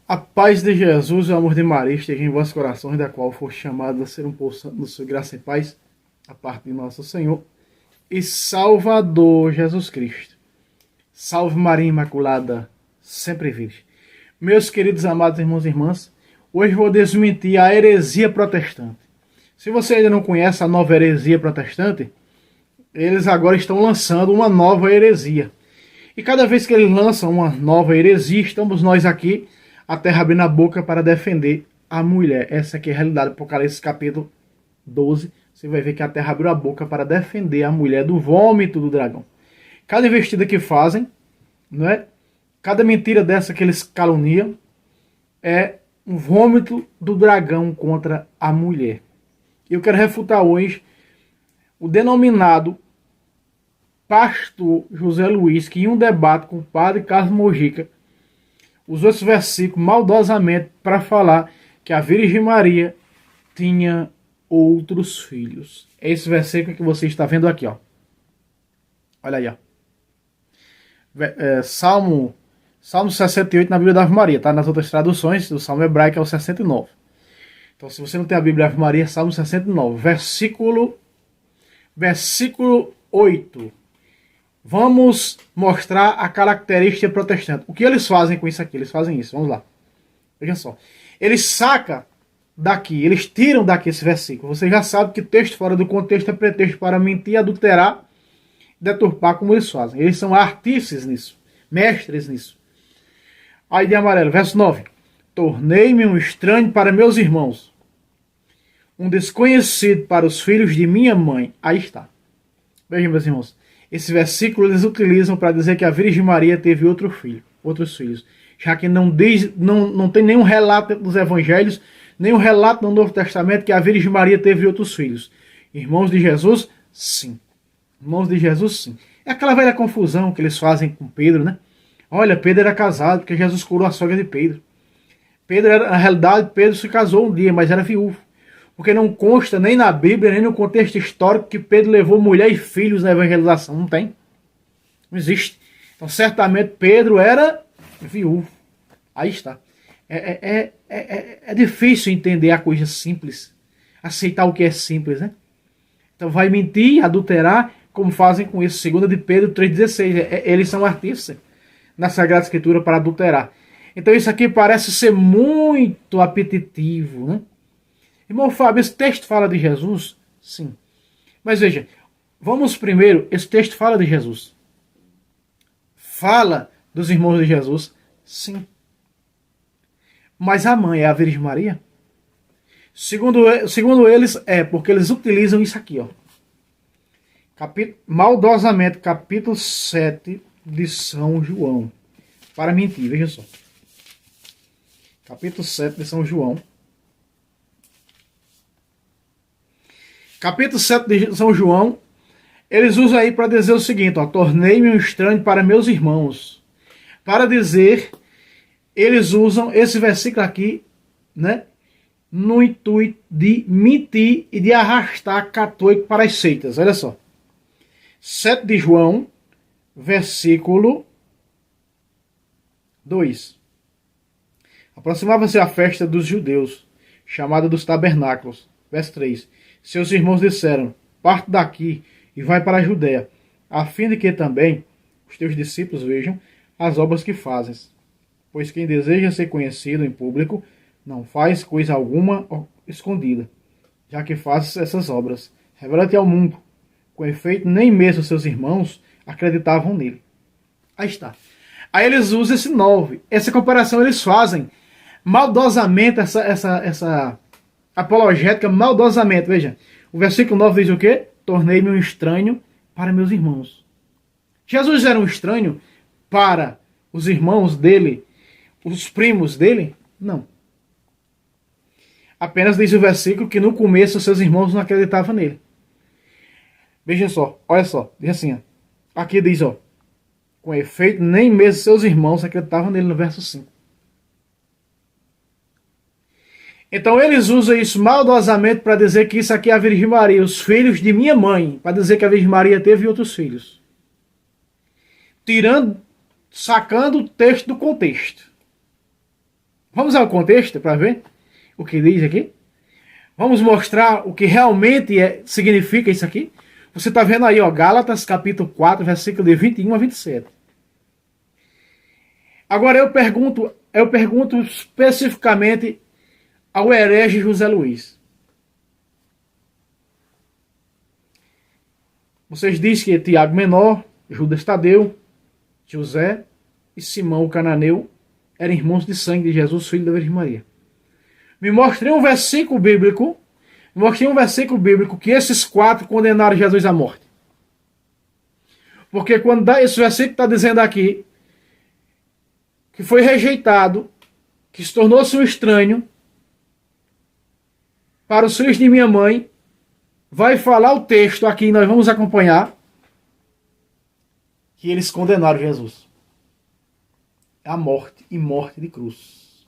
A paz de Jesus e o amor de Maria estejam em vossos corações, da qual for chamado a ser um poço no seu graça e paz, a parte de nosso Senhor e Salvador Jesus Cristo. Salve Maria Imaculada, sempre virgem. Meus queridos amados irmãos e irmãs, hoje vou desmentir a heresia protestante. Se você ainda não conhece a nova heresia protestante, eles agora estão lançando uma nova heresia. E cada vez que eles lançam uma nova heresia, estamos nós aqui até abrir na boca para defender a mulher. Essa aqui é a realidade. Apocalipse capítulo 12. Você vai ver que a terra abriu a boca para defender a mulher do vômito do dragão. Cada investida que fazem, não é? Cada mentira dessa que eles caluniam é um vômito do dragão contra a mulher. Eu quero refutar hoje o denominado pastor José Luiz, que em um debate com o padre Carlos Mojica usou esse versículo maldosamente para falar que a Virgem Maria tinha outros filhos. É esse versículo que você está vendo aqui, ó. Olha aí, ó. Salmo 68 na Bíblia da Ave Maria, tá? Nas outras traduções, do Salmo hebraico é o 69. Então, se você não tem a Bíblia da Ave Maria, Salmo 69, versículo 8. Vamos mostrar a característica protestante. O que eles fazem com isso aqui? Eles fazem isso. Vamos lá. Veja só. Eles sacam daqui, eles tiram daqui esse versículo. Você já sabe que texto fora do contexto é pretexto para mentir, adulterar, deturpar, como eles fazem. Eles são artífices nisso, mestres nisso. Aí de amarelo, verso 9. Tornei-me um estranho para meus irmãos, um desconhecido para os filhos de minha mãe. Aí está. Vejam, meus irmãos. Esse versículo eles utilizam para dizer que a Virgem Maria teve outros filhos. Já que não tem nenhum relato dos evangelhos, nenhum relato no Novo Testamento que a Virgem Maria teve outros filhos. Irmãos de Jesus, sim. Irmãos de Jesus, sim. É aquela velha confusão que eles fazem com Pedro, né? Olha, Pedro era casado porque Jesus curou a sogra de Pedro. Na realidade, Pedro se casou um dia, mas era viúvo. Porque não consta nem na Bíblia, nem no contexto histórico que Pedro levou mulher e filhos na evangelização. Não tem. Não existe. Então, certamente, Pedro era viúvo. Aí está. É difícil entender a coisa simples. Aceitar o que é simples, né? Então, vai mentir, adulterar, como fazem com isso. 2 de Pedro 3,16. Eles são artífices na Sagrada Escritura para adulterar. Então, isso aqui parece ser muito apetitivo, né? Irmão Fábio, esse texto fala de Jesus? Sim. Mas veja, vamos primeiro, esse texto fala de Jesus. Fala dos irmãos de Jesus? Sim. Mas a mãe é a Virgem Maria? Segundo eles, porque eles utilizam isso aqui, ó. Maldosamente, capítulo 7 de São João. Para mentir, veja só. Capítulo 7 de São João. Capítulo 7 de São João, eles usam aí para dizer o seguinte, ó, tornei-me um estranho para meus irmãos. Para dizer, eles usam esse versículo aqui, né, no intuito de mentir e de arrastar católico para as seitas. Olha só. 7 de João, versículo 2. Aproximava-se a festa dos judeus, chamada dos tabernáculos. Verso 3. Seus irmãos disseram, parte daqui e vai para a Judéia, a fim de que também os teus discípulos vejam as obras que fazes. Pois quem deseja ser conhecido em público, não faz coisa alguma escondida, já que fazes essas obras. Revela-te ao mundo. Com efeito, nem mesmo seus irmãos acreditavam nele. Aí está. Aí eles usam esse 9. Essa comparação eles fazem maldosamente, essa apologética maldosamente. Veja, o versículo 9 diz o quê? Tornei-me um estranho para meus irmãos. Jesus era um estranho para os irmãos dele, os primos dele? Não. Apenas diz o versículo que no começo seus irmãos não acreditavam nele. Veja só, olha só, diz assim, ó. Aqui diz, ó, com efeito, nem mesmo seus irmãos acreditavam nele no verso 5. Então eles usam isso maldosamente para dizer que isso aqui é a Virgem Maria, os filhos de minha mãe, para dizer que a Virgem Maria teve outros filhos. Sacando o texto do contexto. Vamos ao contexto para ver o que diz aqui. Vamos mostrar o que realmente significa isso aqui. Você está vendo aí, ó, Gálatas capítulo 4, versículo de 21 a 27. Agora eu pergunto especificamente ao herege José Luiz. Vocês dizem que Tiago Menor, Judas Tadeu, José e Simão o Cananeu eram irmãos de sangue de Jesus, filho da Virgem Maria. Me mostrei um versículo bíblico que esses 4 condenaram Jesus à morte. Porque quando esse versículo está dizendo aqui que foi rejeitado, que se tornou-se um estranho para os filhos de minha mãe, vai falar o texto aqui, nós vamos acompanhar, que eles condenaram Jesus à morte e morte de cruz.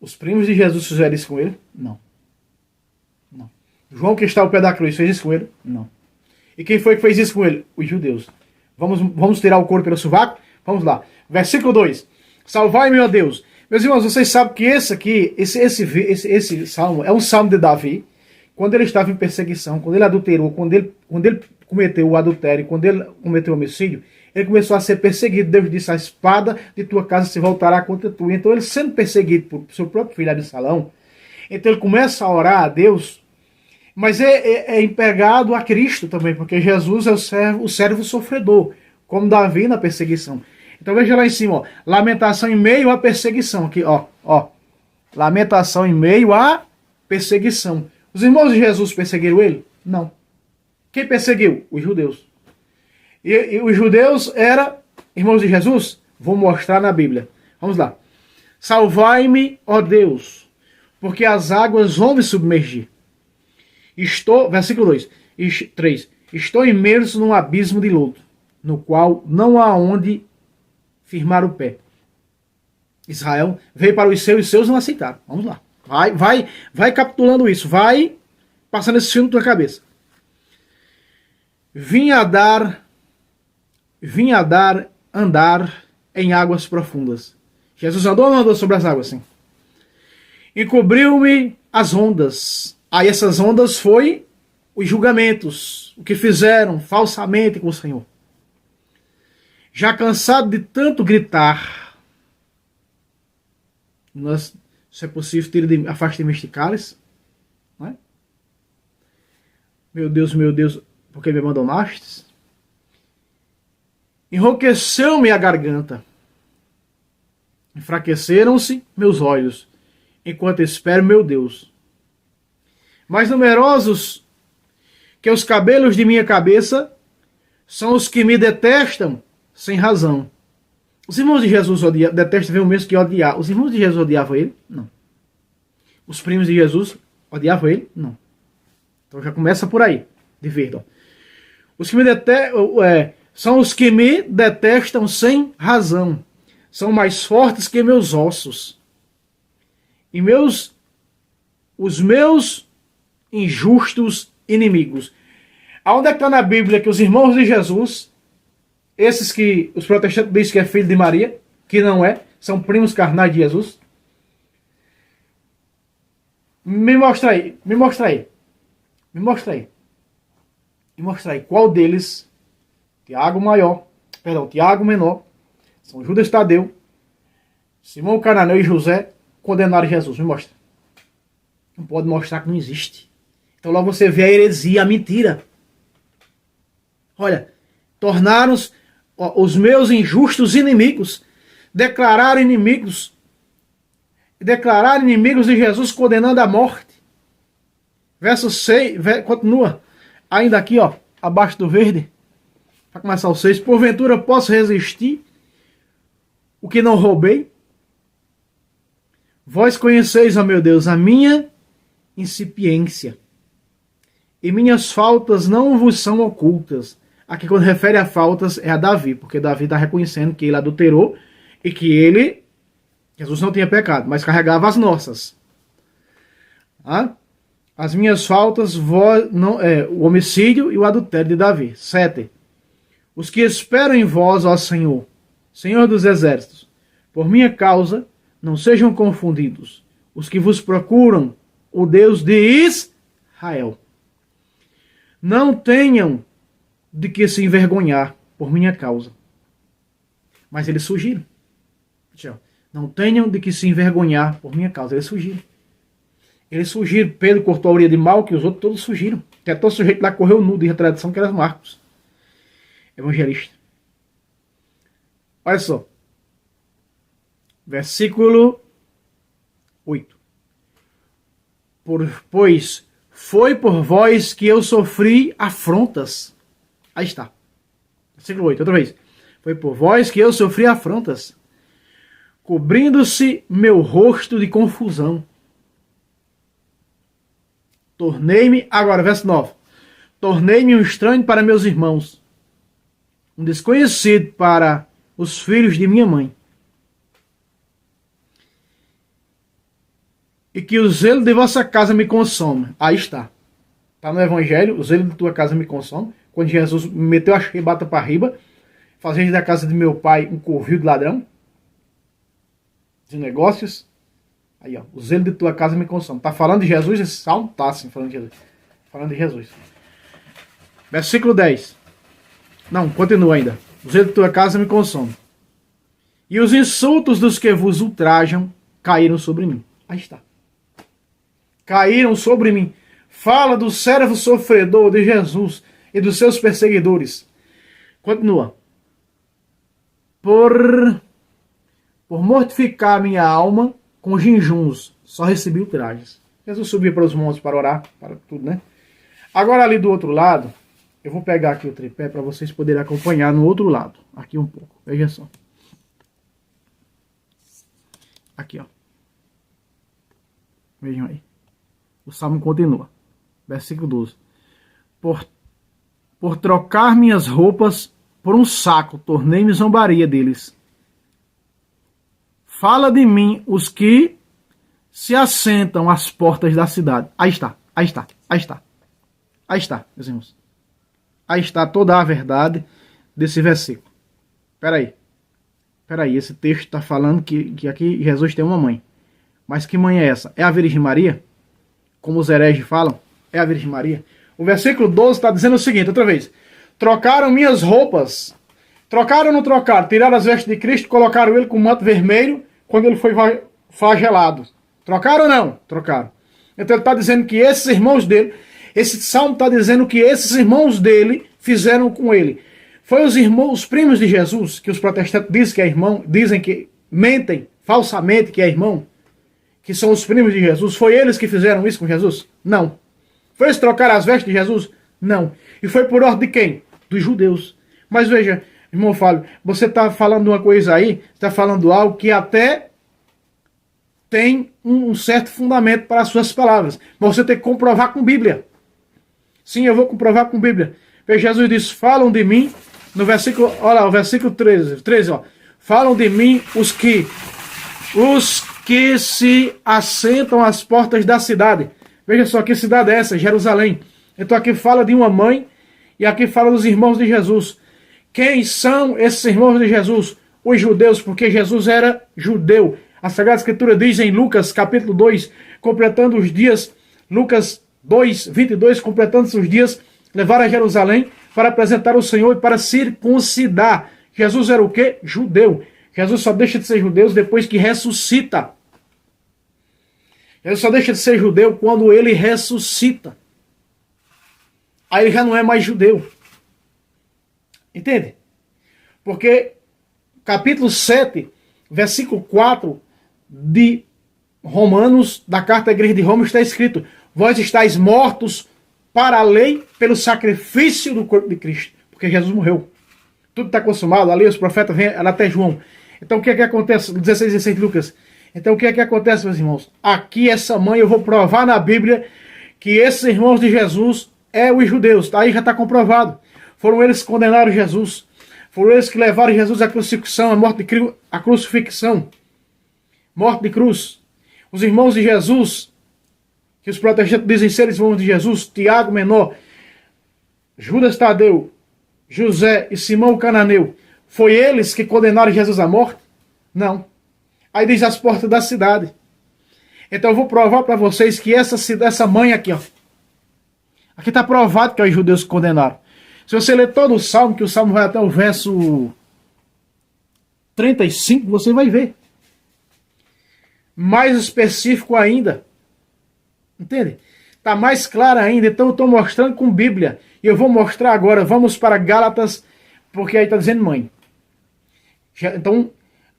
Os primos de Jesus fizeram isso com ele? Não. Não. João, que está ao pé da cruz, fez isso com ele? Não. E quem foi que fez isso com ele? Os judeus. Vamos tirar o couro pelo sovaco? Vamos lá. Versículo 2. Salvai-me, ó Deus. Meus irmãos, vocês sabem que esse salmo é um salmo de Davi, quando ele estava em perseguição, quando ele adulterou, quando ele cometeu o adultério, quando ele cometeu o homicídio, ele começou a ser perseguido. Deus disse: a espada de tua casa se voltará contra tu. Então ele, sendo perseguido por seu próprio filho Absalão, então ele começa a orar a Deus, mas é empregado a Cristo também, porque Jesus é o servo sofredor, como Davi na perseguição. Então veja lá em cima, ó, lamentação em meio à perseguição. Aqui, ó, lamentação em meio à perseguição. Os irmãos de Jesus perseguiram ele? Não. Quem perseguiu? Os judeus. E os judeus eram irmãos de Jesus? Vou mostrar na Bíblia. Vamos lá. Salvai-me, ó Deus, porque as águas vão me submergir. Versículo 2, 3. Estou imerso num abismo de lodo, no qual não há onde firmar o pé. Israel veio para os seus não aceitaram. Vamos lá. Vai capitulando isso. Vai passando esse filme na tua cabeça. Vim a andar em águas profundas. Jesus andou ou não andou sobre as águas? Sim. Encobriu-me as ondas. Aí essas ondas foi os julgamentos, o que fizeram falsamente com o Senhor. Já cansado de tanto gritar, se é possível, afaste de mim este cálice. Não é? Meu Deus, por que me abandonastes? Enrouqueceu-me a garganta. Enfraqueceram-se meus olhos, enquanto espero meu Deus. Mais numerosos que os cabelos de minha cabeça são os que me detestam sem razão. Os irmãos de Jesus detestam ver o mesmo que odiar. Os irmãos de Jesus odiavam ele? Não. Os primos de Jesus odiavam ele? Não. Então já começa por aí, de ver. Ó. Os que me detestam, são os que me detestam sem razão. São mais fortes que meus ossos. E os meus injustos inimigos. Aonde é que está na Bíblia que os irmãos de Jesus, esses que os protestantes dizem que é filho de Maria, que não é, são primos carnais de Jesus? Me mostra aí. Qual deles, Tiago Menor, São Judas Tadeu, Simão Cananeu e José, condenaram Jesus? Me mostra. Não pode mostrar que não existe. Então logo você vê a heresia, a mentira. Olha, tornaram-os os meus injustos inimigos, declararam inimigos de Jesus, condenando a morte. Verso 6, continua, ainda aqui, ó, abaixo do verde, para começar o 6. Porventura posso resistir o que não roubei? Vós conheceis, ó meu Deus, a minha incipiência, e minhas faltas não vos são ocultas. Aqui quando refere a faltas é a Davi, porque Davi está reconhecendo que ele adulterou e que Jesus não tinha pecado, mas carregava as nossas. As minhas faltas, o homicídio e o adultério de Davi. 7. Os que esperam em vós, ó Senhor, Senhor dos exércitos, Por minha causa, não sejam confundidos os que vos procuram, o Deus de Israel. Não tenham de que se envergonhar por minha causa. Mas eles fugiram. Não tenham de que se envergonhar por minha causa. Eles fugiram. Eles fugiram. Pedro cortou a orelha de mal, que os outros todos fugiram. Até todo sujeito lá correu nu, diz a tradição, que era Marcos, evangelista. Olha só. Versículo 8. Pois foi por vós que eu sofri afrontas. Aí está. Versículo 8, outra vez. Foi por vós que eu sofri afrontas, cobrindo-se meu rosto de confusão. Tornei-me, agora, verso 9. Tornei-me um estranho para meus irmãos, um desconhecido para os filhos de minha mãe. E que o zelo de vossa casa me consome. Aí está. Está no Evangelho, o zelo de tua casa me consome. Quando Jesus meteu a chibata para riba, fazendo da casa de meu pai um covil de ladrão, de negócios. Aí, ó, o zelo de tua casa me consome. Está falando de Jesus? Esse salmo está assim, falando de Jesus. Falando de Jesus. Versículo 10. Não, continua ainda. O zelo de tua casa me consome. E os insultos dos que vos ultrajam caíram sobre mim. Aí está. Caíram sobre mim. Fala do servo sofredor de Jesus e dos seus perseguidores. Continua. Por mortificar minha alma com jejuns, só recebi ultrajes. Jesus subiu para os montes para orar, para tudo, né? Agora ali do outro lado, eu vou pegar aqui o tripé para vocês poderem acompanhar no outro lado. Aqui um pouco, veja só. Aqui, ó. Vejam aí. O salmo continua. Versículo 12. Por trocar minhas roupas por um saco, tornei-me zombaria deles. Fala de mim os que se assentam às portas da cidade. Aí está, aí está, aí está. Aí está, meus irmãos. Aí está toda a verdade desse versículo. Espera aí, esse texto está falando que aqui Jesus tem uma mãe. Mas que mãe é essa? É a Virgem Maria? Como os hereges falam? É a Virgem Maria? O versículo 12 está dizendo o seguinte, outra vez. Trocaram minhas roupas. Trocaram ou não trocaram? Tiraram as vestes de Cristo, colocaram ele com um manto vermelho quando ele foi flagelado. Trocaram ou não? Trocaram. Então ele está dizendo que esses irmãos dele, esse salmo está dizendo que esses irmãos dele fizeram com ele. Foi os irmãos, os primos de Jesus, que os protestantes dizem que é irmão, dizem que mentem falsamente que é irmão, que são os primos de Jesus. Foi eles que fizeram isso com Jesus? Não. Foi eles trocar as vestes de Jesus? Não. E foi por ordem de quem? Dos judeus. Mas veja, irmão Fábio, você está falando uma coisa aí, está falando algo que até tem um certo fundamento para as suas palavras. Mas você tem que comprovar com Bíblia. Sim, eu vou comprovar com Bíblia. Veja, Jesus diz, falam de mim, no versículo, olha lá, o versículo 13, ó. Falam de mim os que se assentam às portas da cidade. Veja só, que cidade é essa? Jerusalém. Então aqui fala de uma mãe e aqui fala dos irmãos de Jesus. Quem são esses irmãos de Jesus? Os judeus, porque Jesus era judeu. A Sagrada Escritura diz em Lucas capítulo 2, completando os dias, Lucas 2, 22, completando os dias, levaram a Jerusalém para apresentar o Senhor e para circuncidar. Jesus era o quê? Judeu. Jesus só deixa de ser judeu depois que ressuscita. Jesus só deixa de ser judeu quando ele ressuscita. Aí ele já não é mais judeu. Entende? Porque capítulo 7, versículo 4 de Romanos, da carta à igreja de Roma, está escrito: vós estáis mortos para a lei pelo sacrifício do corpo de Cristo. Porque Jesus morreu. Tudo está consumado. Ali os profetas vêm até João. Então o que é que acontece? 16, 16 de Lucas. Então o que é que acontece, meus irmãos? Aqui essa mãe, eu vou provar na Bíblia que esses irmãos de Jesus é os judeus. Aí já está comprovado. Foram eles que condenaram Jesus. Foram eles que levaram Jesus à crucifixão, à crucifixão. Morte de cruz. Os irmãos de Jesus, que os protestantes dizem ser irmãos de Jesus, Tiago menor, Judas Tadeu, José e Simão o Cananeu, foi eles que condenaram Jesus à morte? Não. Aí diz as portas da cidade. Então eu vou provar para vocês que essa mãe aqui, ó. Aqui está provado que é os judeus que condenaram. Se você ler todo o Salmo, que o Salmo vai até o verso 35, você vai ver. Mais específico ainda. Entende? Está mais claro ainda. Então eu estou mostrando com Bíblia. E eu vou mostrar agora. Vamos para Gálatas, porque aí está dizendo mãe.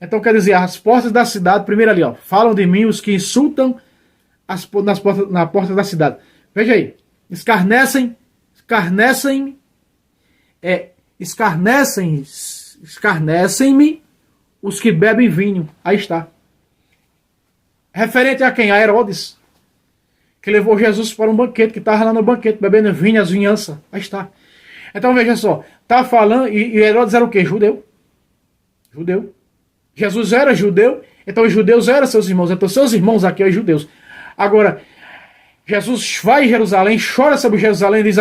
Então quer dizer, as portas da cidade, primeiro ali, ó, falam de mim os que insultam na porta da cidade. Veja aí. Escarnecem-me os que bebem vinho. Aí está. Referente a quem? A Herodes, que levou Jesus para um banquete, que estava lá no banquete, bebendo vinho, as vinhanças. Aí está. Então veja só, está falando, e Herodes era o quê? Judeu. Jesus era judeu, então os judeus eram seus irmãos, então seus irmãos aqui são judeus. Agora, Jesus vai em Jerusalém, chora sobre Jerusalém e diz,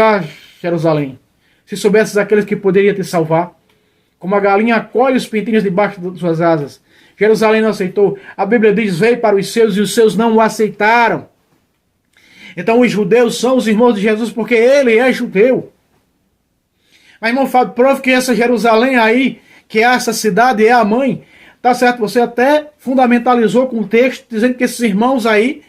Jerusalém, se soubesses aqueles que poderiam te salvar, como a galinha acolhe os pintinhos debaixo de suas asas. Jerusalém não aceitou. A Bíblia diz, veio para os seus e os seus não o aceitaram. Então os judeus são os irmãos de Jesus porque ele é judeu. Mas irmão Fábio, prove que essa Jerusalém aí, que essa cidade é a mãe. Tá certo, você até fundamentalizou com o texto, dizendo que esses irmãos aí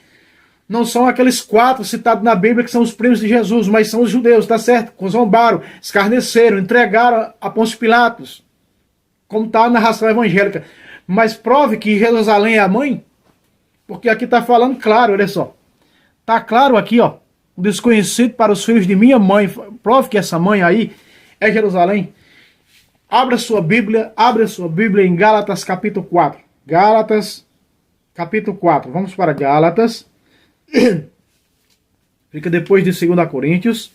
não são aqueles 4 citados na Bíblia que são os primos de Jesus, mas são os judeus, tá certo? Zombaram, escarneceram, entregaram a Pôncio Pilatos, como está na narração evangélica. Mas prove que Jerusalém é a mãe, porque aqui está falando claro, olha só. Está claro aqui, ó, um desconhecido para os filhos de minha mãe. Prove que essa mãe aí é Jerusalém. Abra sua Bíblia em Gálatas capítulo 4. Gálatas capítulo 4. Vamos para Gálatas. Fica depois de 2 Coríntios.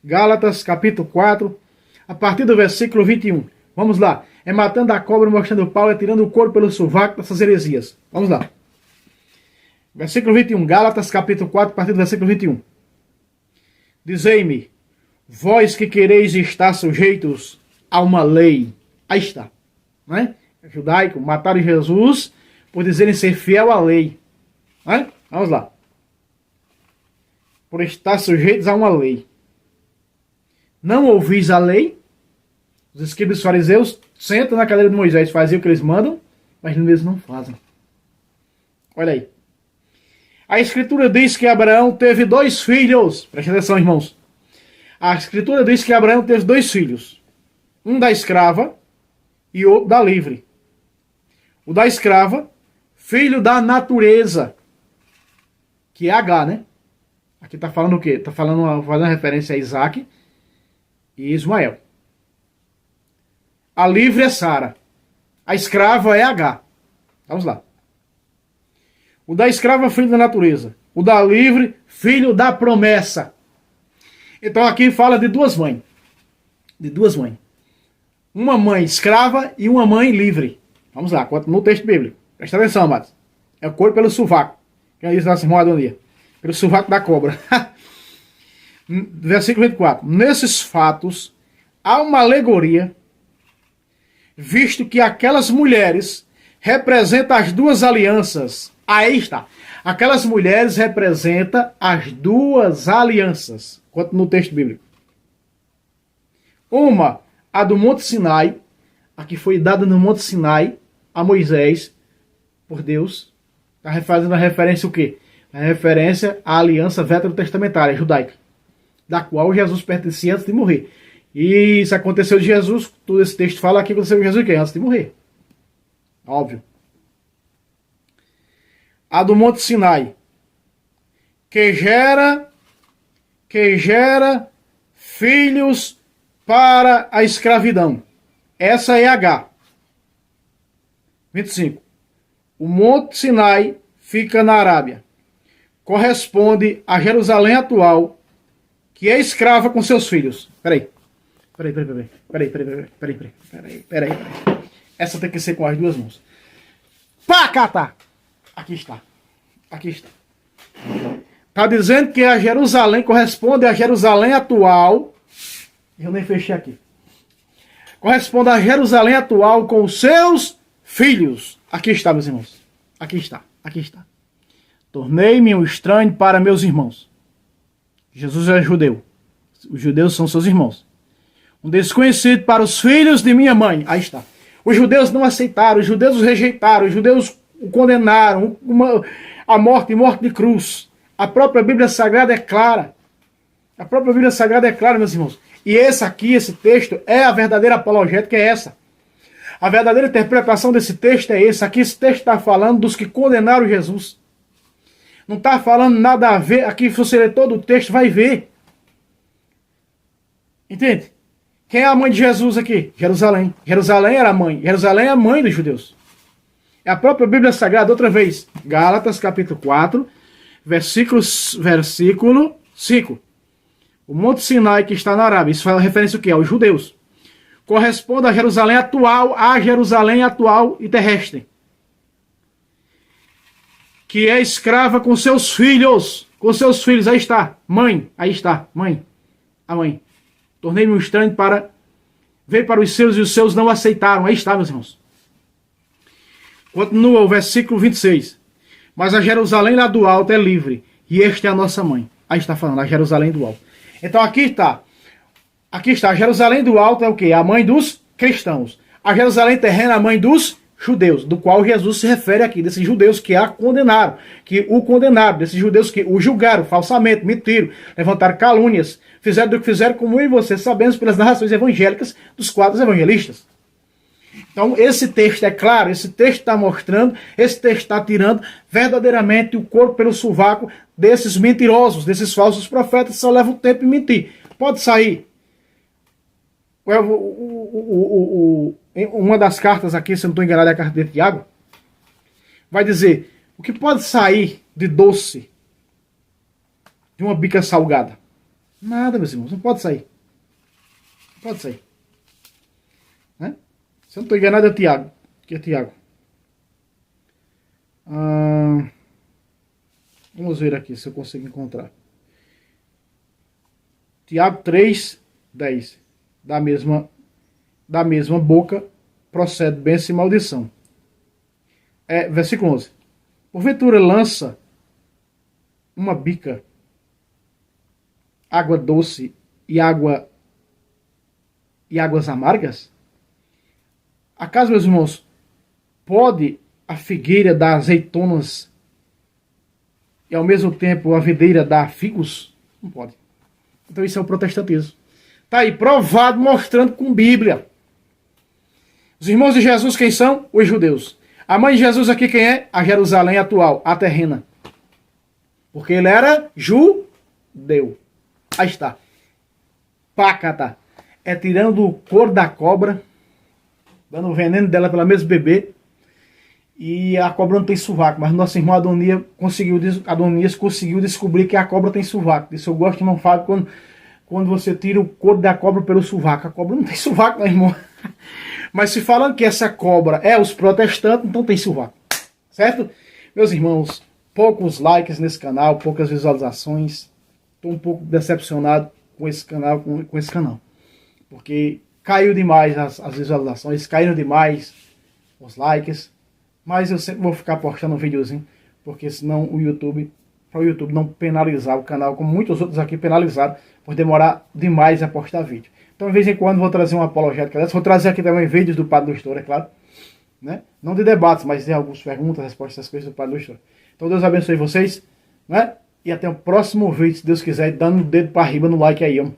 Gálatas capítulo 4, a partir do versículo 21. Vamos lá. É matando a cobra, mostrando o pau, é tirando o couro pelo sovaco dessas heresias. Vamos lá. Versículo 21. Gálatas capítulo 4, a partir do versículo 21. Dizei-me, vós que quereis estar sujeitos a uma lei. Aí está. Né? Judaico, mataram Jesus por dizerem ser fiel à lei. Né? Vamos lá. Por estar sujeitos a uma lei. Não ouvis a lei? Os escribas e fariseus sentam na cadeira de Moisés, fazem o que eles mandam, mas eles não fazem. Olha aí. A Escritura diz que Abraão teve 2 filhos. Preste atenção, irmãos. A Escritura diz que Abraão teve 2 filhos. Um da escrava e outro da livre. O da escrava, filho da natureza. Que é H, né? Aqui está falando o quê? Está fazendo referência a Isaac e Ismael. A livre é Sara. A escrava é H. Vamos lá. O da escrava, filho da natureza. O da livre, filho da promessa. Então aqui fala de 2 mães. De 2 mães. Uma mãe escrava e uma mãe livre. Vamos lá, continua o texto bíblico. Presta atenção, amados. É o couro pelo sovaco. Quem diz na irmã Adonia? Pelo sovaco da cobra. Versículo 24. Nesses fatos, há uma alegoria, visto que aquelas mulheres representam as 2 alianças. Aí está. Aquelas mulheres representam as 2 alianças. Continua no texto bíblico. Uma, a do Monte Sinai, a que foi dada no Monte Sinai a Moisés, por Deus. Está fazendo a referência o quê? A referência à aliança veterotestamentária judaica, da qual Jesus pertencia antes de morrer. E isso aconteceu de Jesus, todo esse texto fala que aconteceu de Jesus antes de morrer. Óbvio. A do Monte Sinai, que gera filhos para a escravidão. Essa é H. 25. O Monte Sinai fica na Arábia. Corresponde a Jerusalém atual, que é escrava com seus filhos. Peraí. Essa tem que ser com as 2 mãos. Pacata! Aqui está. Está dizendo que a Jerusalém corresponde a Jerusalém atual. Eu nem fechei aqui. Corresponde a Jerusalém atual com os seus filhos. Aqui está, meus irmãos. Aqui está, aqui está. Tornei-me um estranho para meus irmãos. Jesus é judeu. Os judeus são seus irmãos. Um desconhecido para os filhos de minha mãe. Aí está. Os judeus não aceitaram, os judeus o rejeitaram, os judeus o condenaram a morte e morte de cruz. A própria Bíblia Sagrada é clara. A própria Bíblia Sagrada é clara, meus irmãos. E esse texto, é a verdadeira apologética, é essa. A verdadeira interpretação desse texto é esse. Aqui esse texto está falando dos que condenaram Jesus. Não está falando nada a ver. Aqui, se você ler todo o texto, vai ver. Entende? Quem é a mãe de Jesus aqui? Jerusalém. Jerusalém era a mãe. Jerusalém é a mãe dos judeus. É a própria Bíblia Sagrada, outra vez. Gálatas, capítulo 4, versículo 5. O Monte Sinai que está na Arábia. Isso faz referência ao quê? Aos judeus. Corresponde a Jerusalém atual e terrestre. Que é escrava com seus filhos. Com seus filhos, aí está. Mãe, aí está. Mãe. A mãe. Tornei-me um estranho para... Veio para os seus e os seus não aceitaram. Aí está, meus irmãos. Continua o versículo 26. Mas a Jerusalém lá do alto é livre. E esta é a nossa mãe. Aí está falando, a Jerusalém do alto. Então aqui está. Aqui está. A Jerusalém do alto é o quê? A mãe dos cristãos. A Jerusalém terrena é a mãe dos judeus, do qual Jesus se refere aqui, desses judeus que a condenaram, que o condenaram, desses judeus que o julgaram falsamente, mentiram, levantaram calúnias, fizeram do que fizeram, como eu e você sabemos pelas narrações evangélicas dos quadros evangelistas. Então esse texto é claro, esse texto está mostrando, esse texto está tirando verdadeiramente o corpo pelo sovaco desses mentirosos, desses falsos profetas que só levam tempo em mentir. Pode sair. Uma das cartas aqui, se eu não estou enganado, é a carta de Tiago, vai dizer, o que pode sair de doce de uma bica salgada? Nada, meus irmãos, não pode sair. Não pode sair. Né? Se eu não estou enganado, é Tiago. Aqui é Tiago. Vamos ver aqui se eu consigo encontrar. Tiago 3:10. Da mesma boca procede bênção e maldição. Versículo 11. Porventura lança uma bica, água doce e águas amargas? Acaso, meus irmãos, pode a figueira dar azeitonas e ao mesmo tempo a videira dar figos? Não pode. Então isso é o protestantismo. Está aí provado, mostrando com Bíblia. Os irmãos de Jesus quem são? Os judeus. A mãe de Jesus aqui quem é? A Jerusalém atual, a terrena. Porque ele era judeu. Aí está. Pacata. É tirando o couro da cobra, dando o veneno dela pela mesma bebê. E a cobra não tem sovaco. Mas nosso irmão Adonias conseguiu descobrir que a cobra tem sovaco. Disse, eu gosto, irmão Fábio, quando você tira o couro da cobra pelo sovaco. A cobra não tem sovaco, meu irmão. Mas se falando que essa cobra é os protestantes, então tem sovaco. Certo? Meus irmãos, poucos likes nesse canal, poucas visualizações. Estou um pouco decepcionado com esse canal, com esse canal. Porque caiu demais as visualizações, caíram demais os likes. Mas eu sempre vou ficar postando um videozinho, porque senão para o YouTube não penalizar o canal, como muitos outros aqui penalizaram, por demorar demais a postar vídeo. Então, de vez em quando, vou trazer uma apologética dessa. Vou trazer aqui também vídeos do Padre do Estouro, é claro. Né? Não de debates, mas de algumas perguntas, respostas, essas coisas do Padre do Estouro. Então, Deus abençoe vocês. Né? E até o próximo vídeo, se Deus quiser, dando o dedo para arriba no like aí. Ó.